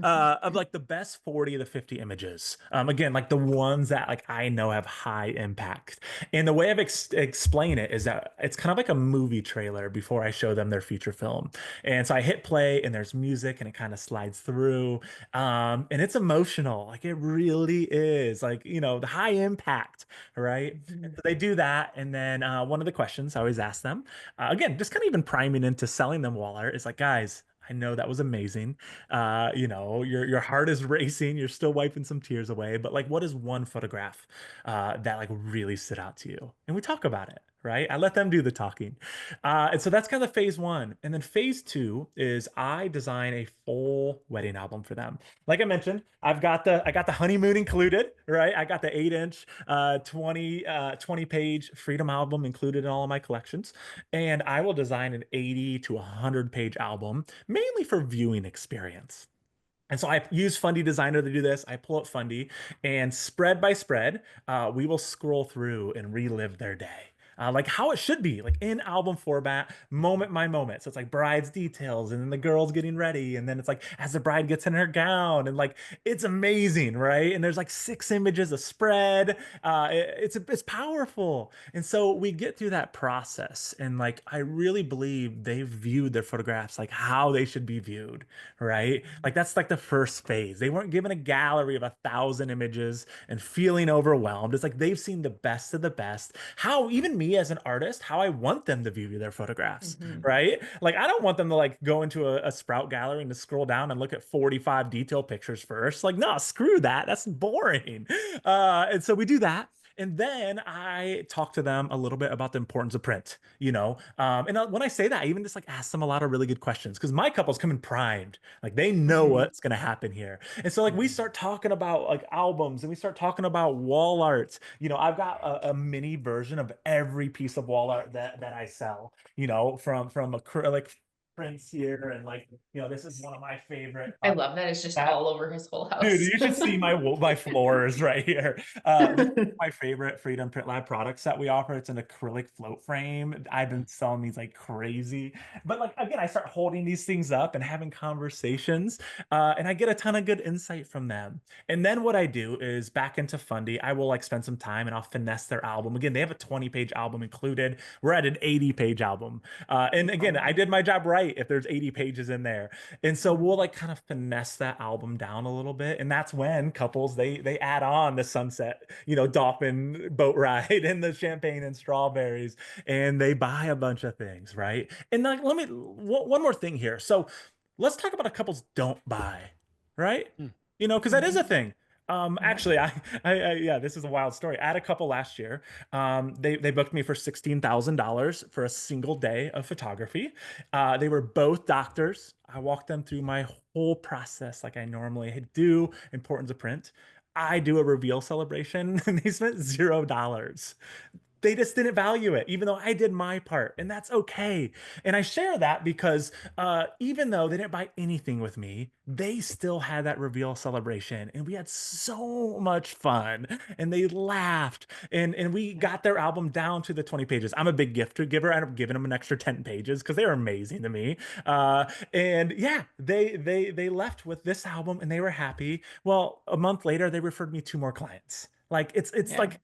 of like the best 40 to 50 images. Again, like the ones that like I know have high impact. And the way I've explained it is that it's kind of like a movie trailer before I show them their feature film. And so I hit play and there's music and it kind of slides through. And it's emotional. Like it really is like, the high impact, right? And so they do that. And then one of the questions I always ask them, again, just kind of even priming into selling them wall art is like, guys, I know that was amazing. Your heart is racing. You're still wiping some tears away. But like, what is one photograph that like really stood out to you? And we talk about it, right? I let them do the talking. And so that's kind of phase one. And then phase two is I design a full wedding album for them. Like I mentioned, I got the honeymoon included, right? I got the 8-inch, 20 page freedom album included in all of my collections. And I will design an 80 to 100 page album, mainly for viewing experience. And so I use Fundy Designer to do this. I pull up Fundy and spread by spread, we will scroll through and relive their day. Like how it should be, like in album format, moment by moment. So it's like bride's details, and then the girl's getting ready, and then it's like as the bride gets in her gown, and like it's amazing, right? And there's like 6 images a spread. It's powerful, and so we get through that process, and like I really believe they've viewed their photographs like how they should be viewed, right? Like that's like the first phase. They weren't given a gallery of 1,000 images and feeling overwhelmed. It's like they've seen the best of the best. How even me me as an artist how I want them to view their photographs, Mhm. right? Like I don't want them to like go into a Sprout gallery and to scroll down and look at 45 detail pictures first. Like, no, screw that. That's boring. And so we do that. And then I talk to them a little bit about the importance of print, when I say that, I even just like ask them a lot of really good questions because my couples come in primed, like they know Mhm. what's going to happen here. And so like we start talking about like albums and we start talking about wall art. I've got a mini version of every piece of wall art that I sell, from acrylic prints here and like, this is one of my favorite. I love that it's just all over his whole Dude, house. you should see my floors right here. This is my favorite Freedom Print Lab products that we offer. It's an acrylic float frame. I've been selling these like crazy. But like again, I start holding these things up and having conversations, and I get a ton of good insight from them. And then what I do is back into Fundy, I will like spend some time and I'll finesse their album. Again, they have a 20-page album included. We're at an 80-page album. And again, I did my job right if there's 80 pages in there. And so we'll like kind of finesse that album down a little bit. And that's when couples they add on the sunset, dolphin boat ride and the champagne and strawberries, and they buy a bunch of things, right? And like one more thing here. So let's talk about a couples don't buy, right? Mm. Because that is a thing. Yeah. Actually, yeah, this is a wild story. I had a couple last year. They booked me for $16,000 for a single day of photography. They were both doctors. I walked them through my whole process like I normally do, importance of print. I do a reveal celebration and they spent $0. They just didn't value it, even though I did my part, and that's okay. And I share that because even though they didn't buy anything with me, they still had that reveal celebration, and we had so much fun, and they laughed, and we got their album down to the 20 pages. I'm a big gift giver. I ended up giving them an extra 10 pages because they were amazing to me. And yeah, they left with this album, and they were happy. Well, a month later, they referred me two more clients. Like it's Yeah. like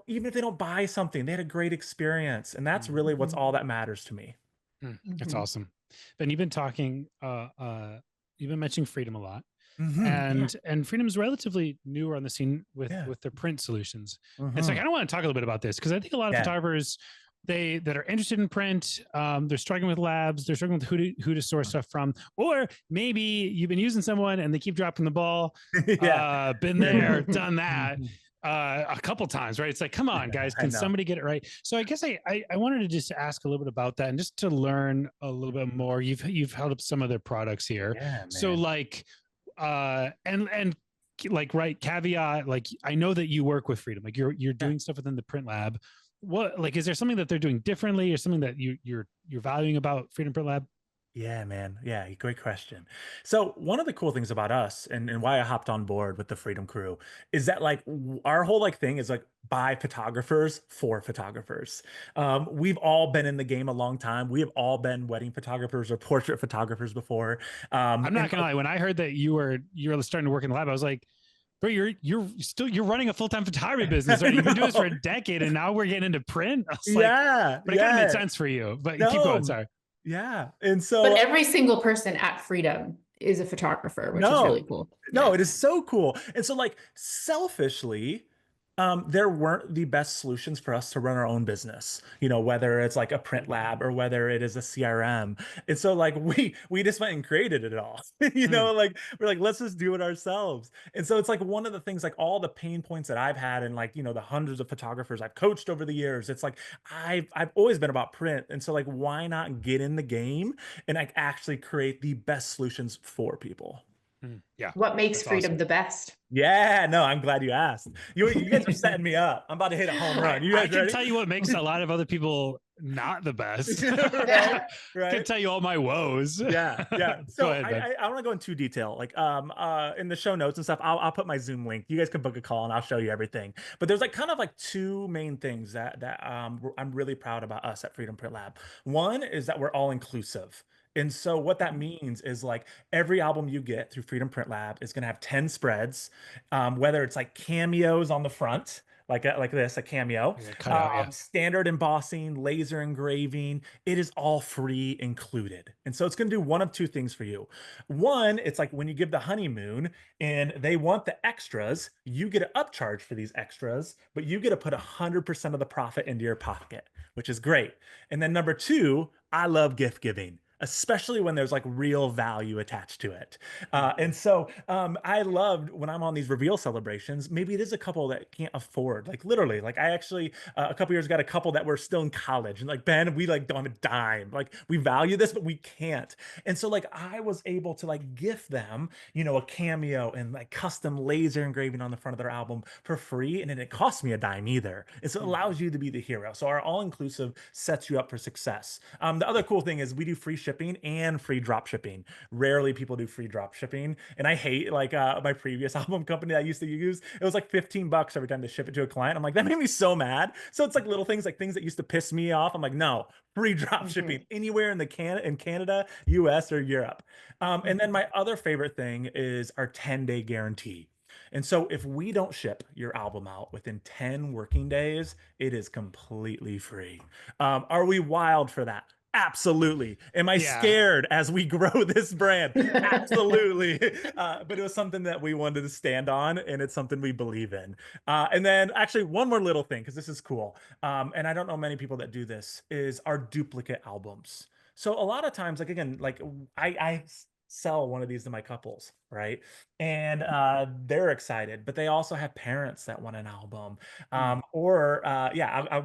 even if they don't buy something, they had a great experience. And that's really what's all that matters to me. That's Mhm. awesome. Ben, you've been talking, you've been mentioning Freedom a lot. Mm-hmm. And Freedom's relatively newer on the scene with Yeah. their print solutions. Mm-hmm. And so I kind of want to talk a little bit about this because I think a lot of Yeah. photographers that are interested in print, they're struggling with labs, they're struggling with who to source stuff from, or maybe you've been using someone and they keep dropping the ball. Yeah. Been there, done that. Mhm. A couple times, right? It's like, come on, guys, I can know. somebody get it right? So I guess I wanted to just ask a little bit about that and just to learn a little bit more. You've held up some of their products here. Yeah, So man. like and like right caveat, like I know that you work with Freedom, like you're doing stuff within the Print Lab. What, like, is there something that they're doing differently or something that you're valuing about Freedom Print Lab? Yeah, man. Yeah, great question. So one of the cool things about us and why I hopped on board with the Freedom Crew is that like our whole like thing is like by photographers for photographers. We've all been in the game a long time. We have all been wedding photographers or portrait photographers before. I'm not gonna lie, when I heard that you were starting to work in the lab, I was like, bro, you're running a full-time photography business, right? You've been doing this for a decade and now we're getting into print. I was like, Yeah, but it kind of made sense for you. But keep going, sorry. Yeah. And But so every single person at Freedom is a photographer, which is really cool. No, it is so cool. And so like selfishly, there weren't the best solutions for us to run our own business, whether it's like a print lab or whether it is a CRM. And so like we just went and created it all. Like we're like, let's just do it ourselves. And so it's like one of the things, like all the pain points that I've had and like, the hundreds of photographers I've coached over the years, it's like I've always been about print. And so like why not get in the game and like actually create the best solutions for people? Yeah. What makes That's Freedom awesome. the best? Yeah, no, I'm glad you asked. You guys are setting me up. I'm about to hit a home run. You I guys can ready? tell you what makes a lot of other people not the best. Right, I can right. tell you all my woes. Yeah, yeah. So Go ahead, Ben. I don't want to go into detail. Like in the show notes and stuff, I'll put my Zoom link. You guys can book a call and I'll show you everything. But there's like kind of like two main things that I'm really proud about us at Freedom Print Lab. One is that we're all inclusive. And so what that means is like every album you get through Freedom Print Lab is going to have 10 spreads, whether it's like cameos on the front like this, a cameo. Cut out, yeah. Standard embossing, laser engraving. It is all free included. And so it's going to do one of two things for you. One, it's like when you give the honeymoon and they want the extras, you get an upcharge for these extras, but you get to put 100% of the profit into your pocket, which is great. And then number two, I love gift giving, especially when there's like real value attached to it. And so I loved when I'm on these reveal celebrations, maybe it is a couple that can't afford, like literally, like I actually, a couple years got a couple that were still in college and like, Ben, we like don't have a dime. Like we value this, but we can't. And so like I was able to like gift them, you know, a cameo and like custom laser engraving on the front of their album for free. And it didn't cost me a dime either. And so it allows you to be the hero. So our all-inclusive sets you up for success. The other cool thing is we do free shipping and free drop shipping. Rarely people do free drop shipping. And I hate like my previous album company I used to use. It was like 15 bucks every time to ship it to a client. I'm like, that made me so mad. So it's like little things, like things that used to piss me off. I'm like, no, free drop shipping anywhere in Canada, US, or Europe. And then my other favorite thing is our 10-day guarantee. And so if we don't ship your album out within 10 working days, it is completely free. Are we wild for that? Absolutely. Am I scared as we grow this brand? Absolutely. But it was something that we wanted to stand on, and it's something we believe in. And then actually one more little thing, because this is cool. And I don't know many people that do this, is our duplicate albums. So a lot of times, like again, like I sell one of these to my couples, right? And they're excited, but they also have parents that want an album. I'll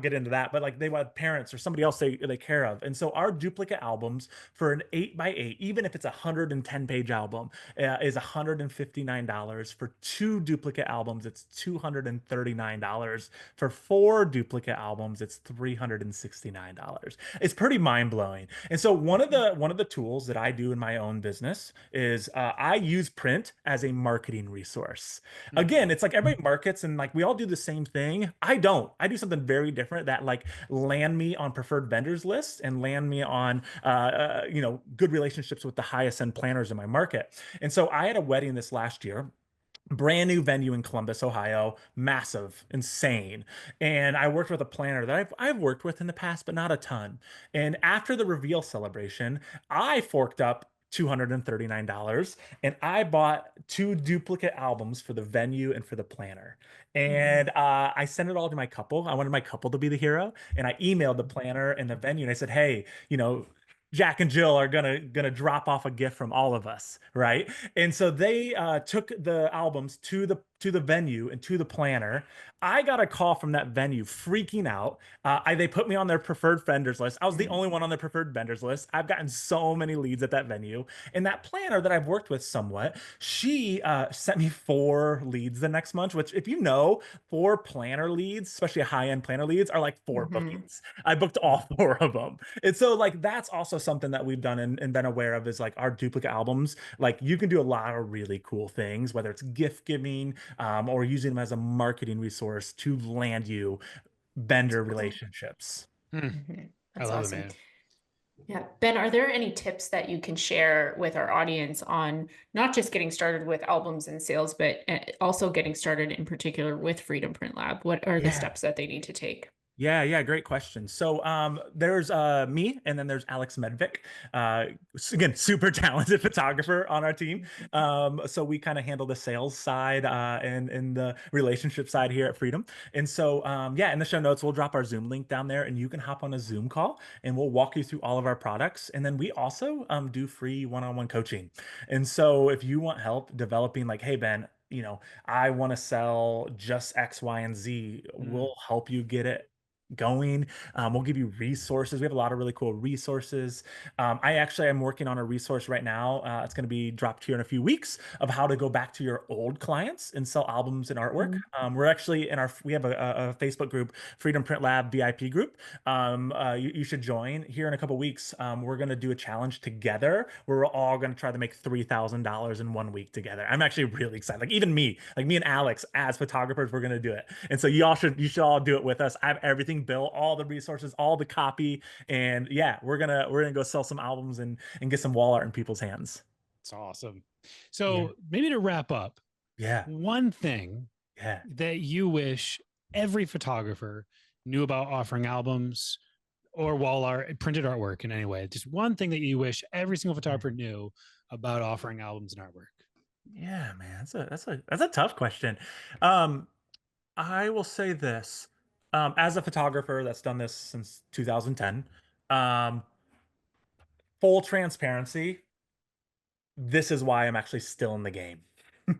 get into that, but like they want parents or somebody else they care of. And so our duplicate albums for an 8x8, even if it's a 110-page album, is $159. For 2 duplicate albums, it's $239. For 4 duplicate albums, it's $369. It's pretty mind-blowing. And so one of the tools that I do in my own business is I use print as a marketing resource. Again, it's like everybody markets and like we all do the same thing. I don't. I do something very different that like land me on preferred vendors lists and land me on good relationships with the highest end planners in my market. And so I had a wedding this last year, brand new venue in Columbus, Ohio, massive, insane. And I worked with a planner that I've worked with in the past, but not a ton. And after the reveal celebration, I forked up $239 and I bought 2 duplicate albums for the venue and for the planner. And I sent it all to my couple. I wanted my couple to be the hero. And I emailed the planner and the venue and I said, hey, Jack and Jill are gonna drop off a gift from all of us, right? And so they took the albums to the venue and to the planner. I got a call from that venue freaking out. They put me on their preferred vendors list. I was the only one on their preferred vendors list. I've gotten so many leads at that venue. And that planner that I've worked with somewhat, she sent me 4 leads the next month, which if 4 planner leads, especially high-end planner leads, are like 4 bookings. I booked all 4 of them. And so like that's also something that we've done and been aware of is like our duplicate albums. Like you can do a lot of really cool things, whether it's gift giving, or using them as a marketing resource to land you vendor relationships. That's I love awesome. it, man. Yeah. Ben, are there any tips that you can share with our audience on not just getting started with albums and sales, but also getting started in particular with Freedom Print Lab? What are the steps that they need to take? Yeah, great question. So there's me, and then there's Alex Medvick. Again, super talented photographer on our team. So we kind of handle the sales side and the relationship side here at Freedom. And so in the show notes, we'll drop our Zoom link down there, and you can hop on a Zoom call, and we'll walk you through all of our products. And then we also do free one-on-one coaching. And so if you want help developing, like, hey, Ben, I want to sell just X, Y, and Z, we'll help you get it going. We'll give you resources. We have a lot of really cool resources. I actually am working on a resource right now. It's going to be dropped here in a few weeks of how to go back to your old clients and sell albums and artwork. We're actually we have a Facebook group, Freedom Print Lab VIP group. You should join here in a couple weeks. We're going to do a challenge together where we're all going to try to make $3,000 in 1 week together. I'm actually really excited. Like even me and Alex as photographers, we're going to do it. And so you should all do it with us. I have everything built, all the resources, all the copy, and we're gonna go sell some albums and get some wall art in people's hands. It's awesome. So maybe to wrap up, one thing that you wish every photographer knew about offering albums or wall art, printed artwork in any way. Just one thing that you wish every single photographer knew about offering albums and artwork. Yeah, man, that's a tough question. Um, I will say this. As a photographer that's done this since 2010, um, full transparency, this is why I'm actually still in the game.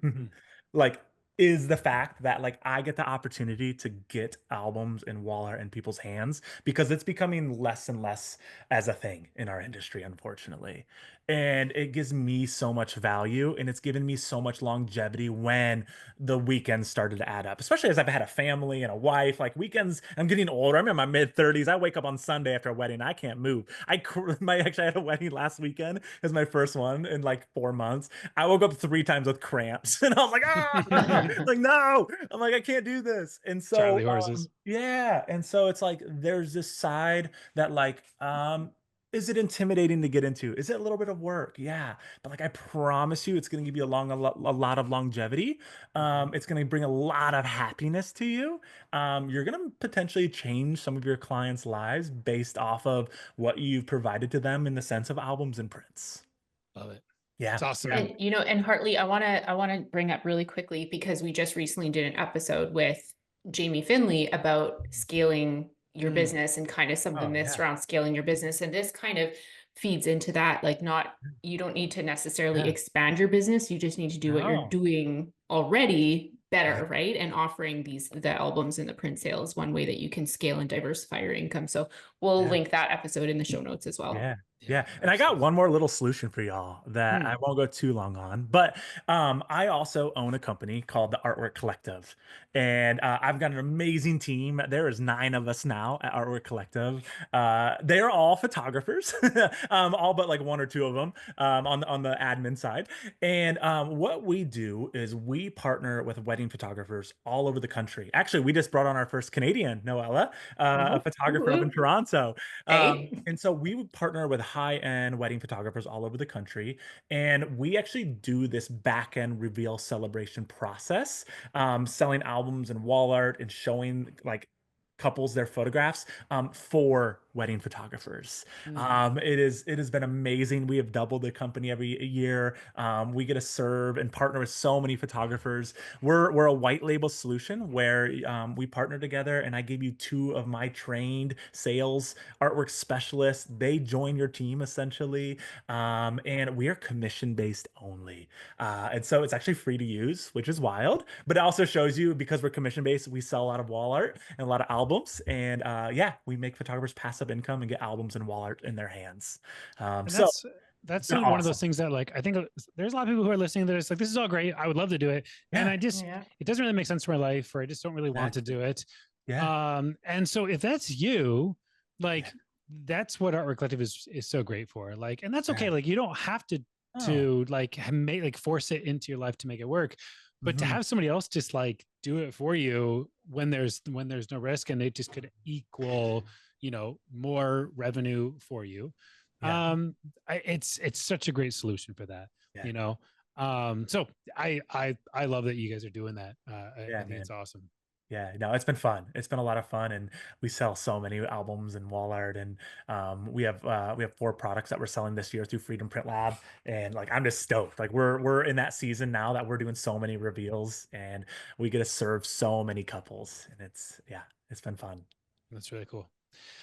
Hmm. Like, is the fact that like I get the opportunity to get albums and wall art in people's hands because it's becoming less and less as a thing in our industry, unfortunately. And it gives me so much value and it's given me so much longevity when the weekends started to add up, especially as I've had a family and a wife. Like weekends, I'm getting older. I'm in my mid 30s. I wake up on Sunday after a wedding. I can't move. Actually I had a wedding last weekend. It was my first one in like 4 months. I woke up 3 times with cramps and I was like, ah, like, no, I'm like, I can't do this. And so, Charlie horses. yeah. And so it's like, there's this side that like, is it intimidating to get into? Is it a little bit of work? Yeah. But like, I promise you, it's going to give you a lot of longevity. It's going to bring a lot of happiness to you. You're going to potentially change some of your clients' lives based off of what you've provided to them in the sense of albums and prints. Love it. Yeah. It's awesome. Yeah. And and Hartley, I want to bring up really quickly because we just recently did an episode with Jamie Finley about scaling your Mm. business and kind of some of the Oh, myths yeah. around scaling your business. And this kind of feeds into that. Like, not, you don't need to necessarily Yeah. expand your business. You just need to do what you're No. doing already Yeah. better, right? And offering the albums and the print sales, one way that you can scale and diversify your income. So we'll Yeah. link that episode in the show notes as well. Yeah. Yeah, Yeah. And I got one more little solution for y'all that Hmm. I won't go too long on. But I also own a company called the Artwork Collective. And I've got an amazing team. There is 9 of us now at Artwork Collective. They're all photographers, all but like 1 or 2 of them on the admin side. And what we do is we partner with wedding photographers all over the country. Actually, we just brought on our first Canadian, Noella, a photographer up in Toronto. Hey. And so we would partner with high-end wedding photographers all over the country, and we actually do this back-end reveal celebration process, selling albums and wall art and showing like couples their photographs for wedding photographers. Hmm. It has been amazing. We have doubled the company every year. We get to serve and partner with so many photographers. We're a white label solution where we partner together, and I give you 2 of my trained sales artwork specialists. They join your team essentially, and we are commission based only. And so it's actually free to use, which is wild. But it also shows you because we're commission based, we sell a lot of wall art and a lot of albums, and yeah, we make photographers passive income and get albums and wall art in their hands. And So that's it's been one of those awesome. things that like I think there's a lot of people who are listening that it's like this is all great. I would love to do it, and Yeah, I just Yeah. it doesn't really make sense for my life, or I just don't really want to exactly. do it. Yeah, And so if that's you, yeah, like that's what Artwork Collective is so great for. Like, and that's yeah. okay. Like you don't have Oh, to like make like force it into your life to make it work, but to hmm, have somebody else just like do it for you when there's no risk and it just could equal more revenue for you. yeah, It's such a great solution for that. yeah, You know, so I love that you guys are doing that. I yeah, think man. it's awesome. Yeah, no, it's been fun. It's been a lot of fun, and we sell so many albums and wall art, and we have 4 products that we're selling this year through Freedom Print Lab, and like I'm just stoked. Like we're in that season now that we're doing so many reveals, and we get to serve so many couples, and it's been fun. That's really cool.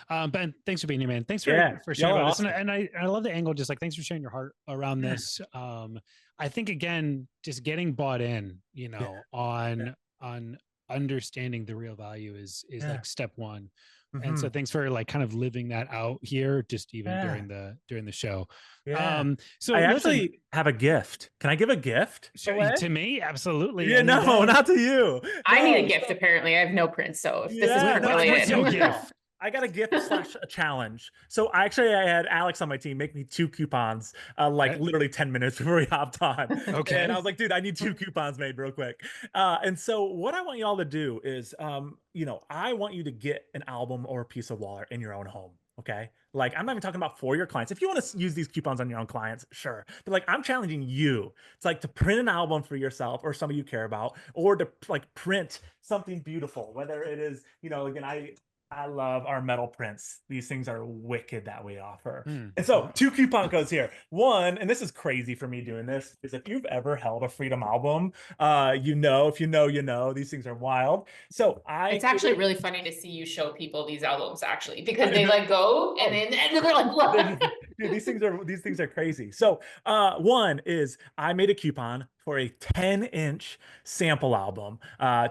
Ben, thanks for being here, man. Thanks Yeah, for sharing y'all are about this, and, awesome. I love the angle. Just like thanks for sharing your heart around Yeah, this. I think again, just getting bought in, yeah, yeah, on understanding the real value is yeah. like step one. And Hmm. so thanks for like kind of living that out here, just even Yeah, during the show. yeah. So I listen, actually have a gift. Can I give a gift away? to me, absolutely Yeah, any no, day. not to you. I need a No. gift apparently. I have no prints, so if this is Yeah, print no, What's related. your no. gift? I got a gift slash a challenge. So I had Alex on my team make me 2 coupons, like Okay. literally 10 minutes before we hopped on. And I Okay. was like, dude, I need 2 coupons made real quick. And so what I want y'all to do is, I want you to get an album or a piece of wall art in your own home. Okay. Like, I'm not even talking about for your clients. If you want to use these coupons on your own clients, sure. But like, I'm challenging you. It's like to print an album for yourself or somebody you care about, or to like print something beautiful, whether it is, again, I love our metal prints. These things are wicked that we offer. And so 2 coupon codes here. One, and this is crazy for me doing this, is if you've ever held a Freedom album, if you know, these things are wild. So it's actually really funny to see you show people these albums actually, because they like go and then they're like, what? Dude, these things are crazy. So one is I made a coupon for a 10-inch sample album,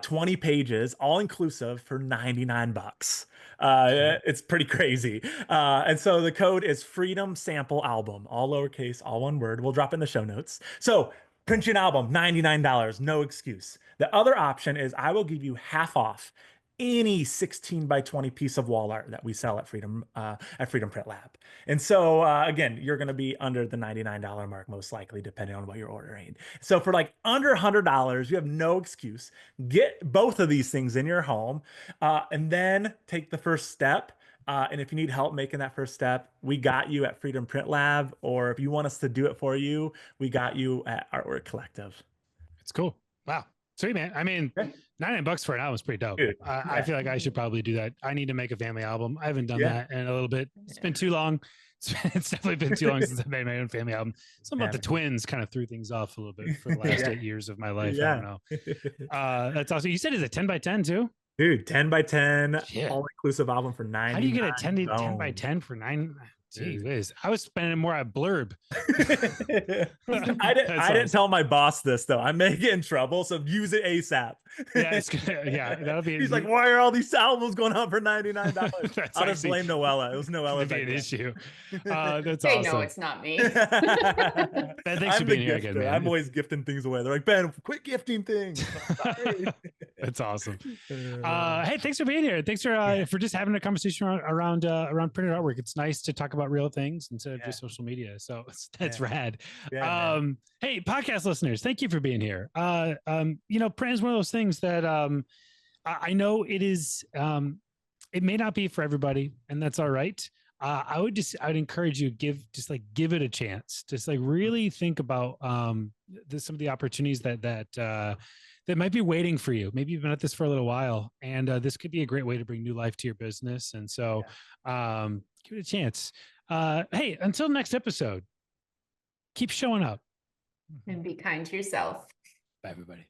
20 pages, all inclusive for $99. It's pretty crazy. And so the code is Freedom Sample Album, all lowercase, all one word. We'll drop in the show notes. So print you an album, $99, no excuse. The other option is I will give you half off any 16 by 20 piece of wall art that we sell at Freedom Print Lab. And so again, you're going to be under the $99 mark, most likely, depending on what you're ordering. So for like under $100, you have no excuse. Get both of these things in your home, and then take the first step. And if you need help making that first step, we got you at Freedom Print Lab, or if you want us to do it for you, we got you at Artwork Collective. It's cool. Wow. Sweet, man. I mean, $99 for an album is pretty dope. Dude, I feel like I should probably do that. I need to make a family album. I haven't done that in a little bit. It's been too long. It's definitely been too long since I've made my own family album. Something about the twins kind of threw things off a little bit for the last 8 years of my life. I don't know. That's awesome. You said it's a 10 by 10 too? Dude, 10 by 10, all inclusive album for $99. How do you get a 10 by 10 for $9? Gee whiz. I was spending more on blurb. I didn't tell my boss this though. I may get in trouble, so use it ASAP. That'll be. He's like, why are all these albums going on for $99? I'll just blame Noella. It was Noella. That'd be an issue. That's awesome. No, it's not me. Ben, thanks for being here again, man. I'm always gifting things away. They're like, Ben, quit gifting things. That's awesome. Hey, thanks for being here. Thanks for just having a conversation around printed artwork. It's nice to talk about real things instead of just social media. So that's rad. Hey, podcast listeners, thank you for being here. Print is one of those things that I know it is. It may not be for everybody, and that's all right. I would encourage you give it a chance. Just like really think about some of the opportunities that might be waiting for you. Maybe you've been at this for a little while, and this could be a great way to bring new life to your business. And so give it a chance. Hey, until next episode, keep showing up. And be kind to yourself. Bye, everybody.